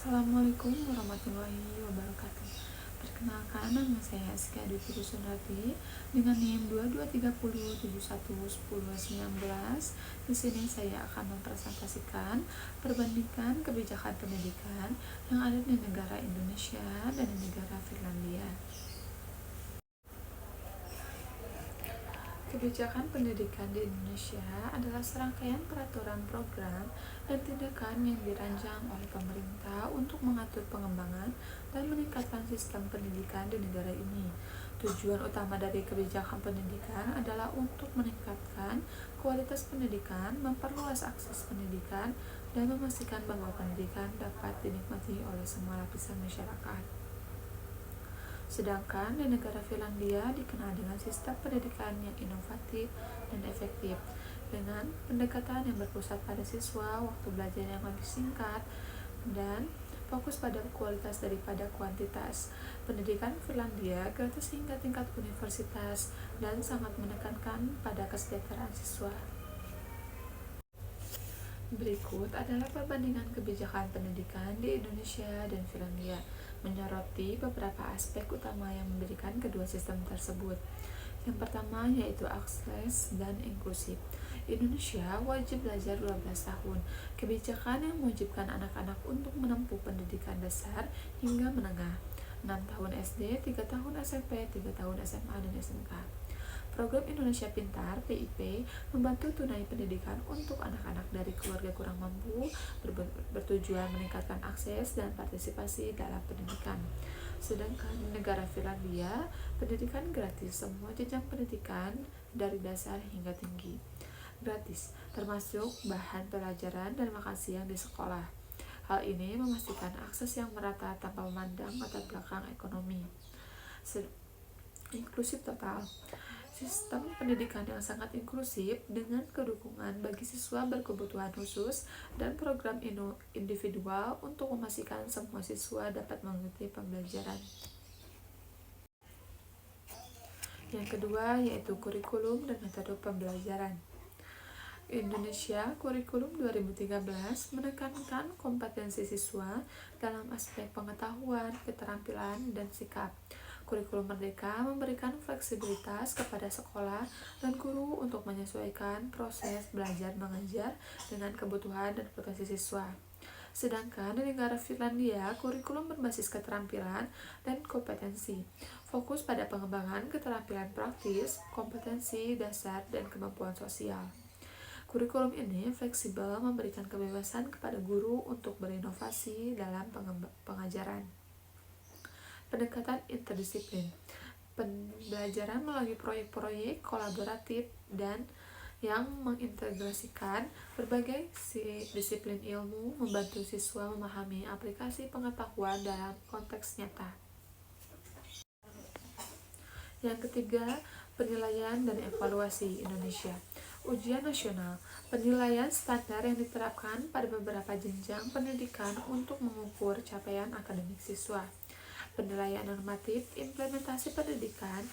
Assalamualaikum warahmatullahi wabarakatuh. Perkenalkan, nama saya Aska Dwi Sunarti dengan NIM 2230711019. Di sini saya akan mempresentasikan perbandingan kebijakan pendidikan yang ada di negara Indonesia dan di negara Finlandia. Kebijakan pendidikan di Indonesia adalah serangkaian peraturan program dan tindakan yang dirancang oleh pemerintah untuk mengatur pengembangan dan meningkatkan sistem pendidikan di negara ini. Tujuan utama dari kebijakan pendidikan adalah untuk meningkatkan kualitas pendidikan, memperluas akses pendidikan, dan memastikan bahwa pendidikan dapat dinikmati oleh semua lapisan masyarakat. Sedangkan di negara Finlandia dikenal dengan sistem pendidikan yang inovatif dan efektif, dengan pendekatan yang berpusat pada siswa, waktu belajar yang lebih singkat, dan fokus pada kualitas daripada kuantitas. Pendidikan Finlandia gratis hingga tingkat universitas dan sangat menekankan pada kesejahteraan siswa. Berikut adalah perbandingan kebijakan pendidikan di Indonesia dan Finlandia, menyoroti beberapa aspek utama yang memberikan kedua sistem tersebut. Yang pertama yaitu akses dan inklusif. Indonesia wajib belajar 12 tahun. Kebijakan yang mewajibkan anak-anak untuk menempuh pendidikan dasar hingga menengah, 6 tahun SD, 3 tahun SMP, 3 tahun SMA dan SMK. Program Indonesia Pintar (PIP) membantu tunai pendidikan untuk anak-anak dari keluarga kurang mampu, bertujuan meningkatkan akses dan partisipasi dalam pendidikan. Sedangkan di negara Finlandia, pendidikan gratis semua jenjang pendidikan dari dasar hingga tinggi. Gratis, termasuk bahan pelajaran dan makan siang di sekolah. Hal ini memastikan akses yang merata tanpa memandang latar belakang ekonomi. Inklusif total. Sistem pendidikan yang sangat inklusif dengan kedukungan bagi siswa berkebutuhan khusus dan program individual untuk memastikan semua siswa dapat mengikuti pembelajaran. Yang kedua yaitu kurikulum dan metode pembelajaran. Indonesia Kurikulum 2013 menekankan kompetensi siswa dalam aspek pengetahuan, keterampilan, dan sikap. Kurikulum Merdeka memberikan fleksibilitas kepada sekolah dan guru untuk menyesuaikan proses belajar mengajar dengan kebutuhan dan potensi siswa. Sedangkan di negara Finlandia, kurikulum berbasis keterampilan dan kompetensi, fokus pada pengembangan keterampilan praktis, kompetensi dasar, dan kemampuan sosial. Kurikulum ini fleksibel, memberikan kebebasan kepada guru untuk berinovasi dalam pengajaran. Pendekatan interdisiplin. Pembelajaran melalui proyek-proyek kolaboratif dan yang mengintegrasikan berbagai disiplin ilmu, membantu siswa memahami aplikasi pengetahuan dalam konteks nyata. Yang ketiga, penilaian dan evaluasi Indonesia. Ujian nasional, penilaian standar yang diterapkan pada beberapa jenjang pendidikan untuk mengukur capaian akademik siswa. Penilaian normatif, implementasi pendidikan,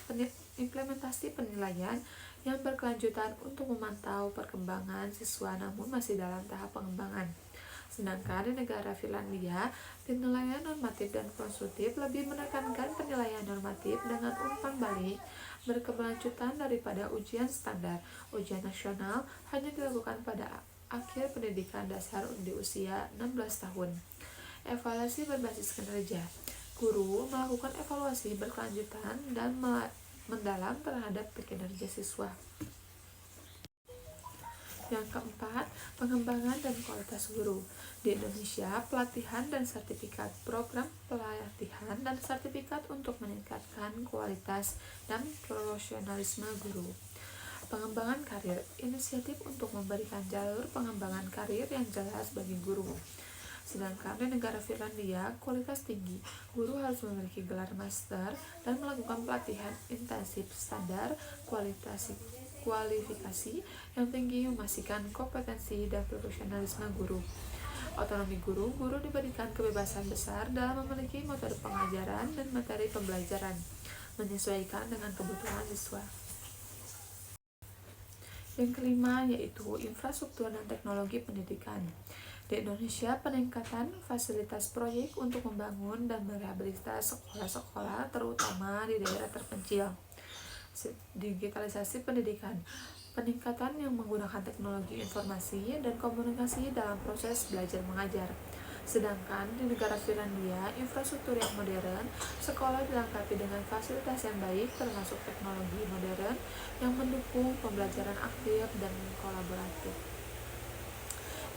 implementasi penilaian yang berkelanjutan untuk memantau perkembangan siswa namun masih dalam tahap pengembangan. Sedangkan di negara Finlandia, penilaian normatif dan konstruktif lebih menekankan penilaian normatif dengan umpan balik berkelanjutan daripada ujian standar. Ujian nasional hanya dilakukan pada akhir pendidikan dasar di usia 16 tahun. Evaluasi berbasis kinerja. Guru melakukan evaluasi berkelanjutan dan mendalam terhadap kinerja siswa. Yang keempat, pengembangan dan kualitas guru. Di Indonesia, pelatihan dan sertifikat, program pelatihan dan sertifikat untuk meningkatkan kualitas dan profesionalisme guru. Pengembangan karir, inisiatif untuk memberikan jalur pengembangan karir yang jelas bagi guru. Sedangkan di negara Finlandia, kualitas tinggi, guru harus memiliki gelar master dan melakukan pelatihan intensif standar kualifikasi yang tinggi memastikan kompetensi dan profesionalisme guru. Otonomi guru, guru diberikan kebebasan besar dalam memiliki metode pengajaran dan materi pembelajaran, menyesuaikan dengan kebutuhan siswa. Yang kelima yaitu infrastruktur dan teknologi pendidikan. Di Indonesia, peningkatan fasilitas proyek untuk membangun dan merehabilitasi sekolah-sekolah terutama di daerah terpencil. Digitalisasi pendidikan, peningkatan yang menggunakan teknologi informasi dan komunikasi dalam proses belajar mengajar. Sedangkan di negara Finlandia, infrastruktur yang modern, sekolah dilengkapi dengan fasilitas yang baik termasuk teknologi modern yang mendukung pembelajaran aktif dan kolaboratif.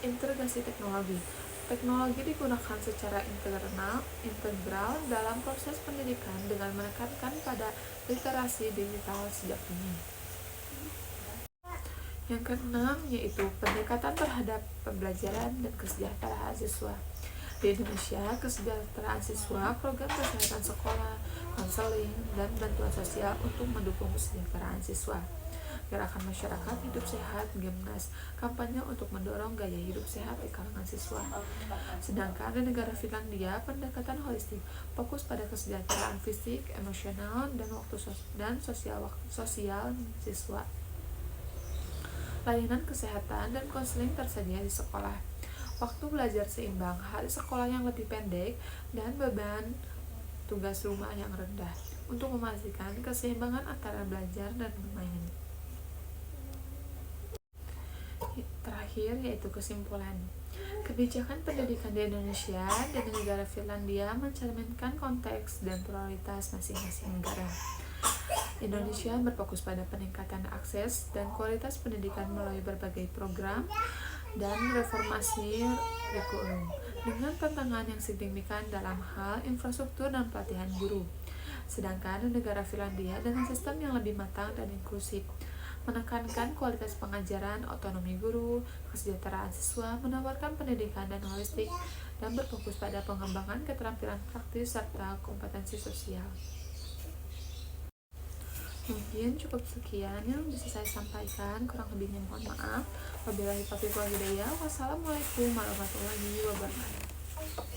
Integrasi teknologi. Teknologi digunakan secara integral dalam proses pendidikan dengan menekankan pada literasi digital sejak dini. Yang keenam yaitu pendekatan terhadap pembelajaran dan kesejahteraan siswa. Di Indonesia, kesejahteraan siswa, program kesehatan sekolah, konseling, dan bantuan sosial untuk mendukung kesejahteraan siswa. Gerakan masyarakat hidup sehat, Gimnas, kampanye untuk mendorong gaya hidup sehat di kalangan siswa. Sedangkan di negara Finlandia, pendekatan holistik fokus pada kesejahteraan fisik, emosional, dan sosial siswa. Layanan kesehatan dan konseling tersedia di sekolah. Waktu belajar seimbang, hari sekolah yang lebih pendek, dan beban tugas rumah yang rendah untuk memastikan keseimbangan antara belajar dan bermain. Terakhir yaitu kesimpulan. Kebijakan pendidikan di Indonesia dan di negara Finlandia mencerminkan konteks dan prioritas masing-masing negara. Indonesia berfokus pada peningkatan akses dan kualitas pendidikan melalui berbagai program dan reformasi kurikulum dengan tantangan yang signifikan dalam hal infrastruktur dan pelatihan guru. Sedangkan di negara Finlandia dengan sistem yang lebih matang dan inklusif, menekankan kualitas pengajaran, otonomi guru, kesejahteraan siswa, menawarkan pendidikan dan holistik, dan berfokus pada pengembangan keterampilan praktis serta kompetensi sosial. Mungkin cukup sekian yang bisa saya sampaikan, kurang lebihnya mohon maaf. Wabillahi taufiq wal hidayah. Wassalamualaikum warahmatullahi wabarakatuh.